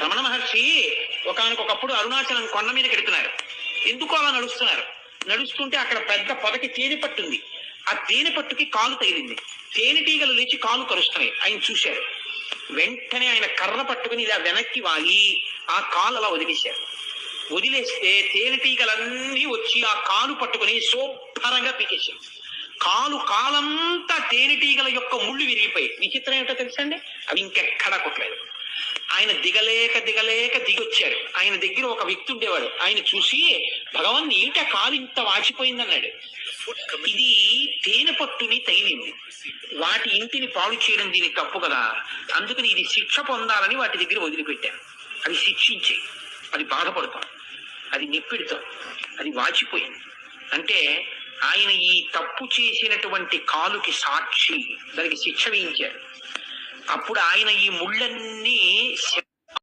రమణ మహర్షి ఒకానొకప్పుడు అరుణాచలం కొండ మీద కెడుతున్నారు. ఎందుకో అలా నడుస్తున్నారు. నడుస్తుంటే అక్కడ పెద్ద పొదకి తేనె పట్టుంది. ఆ తేనె పట్టుకి కాలు తగిలింది. తేనెటీగలు లేచి కాలు కరుస్తున్నాయి. ఆయన చూశారు. వెంటనే ఆయన కర్ర పట్టుకుని ఇలా వెనక్కి వాలి ఆ కాలు అలా వదిలేశారు. వదిలేస్తే తేనెటీగలన్నీ వచ్చి ఆ కాలు పట్టుకుని శుభ్రంగా పీకేశారు. కాలంతా తేనెటీగల యొక్క ముళ్ళు విరిగిపోయి. విచిత్రం ఏమిటో తెలుసండి, అవి ఇంకెక్కడా కొట్టలేదు. ఆయన దిగలేక దిగొచ్చారు. ఆయన దగ్గర ఒక వ్యక్తి ఉండేవాడు. ఆయన చూసి, భగవాన్ ఏంటి ఆ కాలు ఇంత వాచిపోయిందన్నాడు. ఇది తేనె పట్టుని తగిలింది. వాటి ఇంటిని పాడు చేయడం దీనికి తప్పు కదా, అందుకని ఇది శిక్ష పొందాలని వాటి దగ్గర వదిలిపెట్టాను. అది శిక్షించే, అది బాధపడతాం, అది నిప్పిడతాం, అది వాచిపోయింది అంటే ఆయన ఈ తప్పు చేసినటువంటి కాలుకి సాక్షి, దానికి శిక్ష వేయించారు. అప్పుడు ఆయన ఈ ముళ్ళన్నీ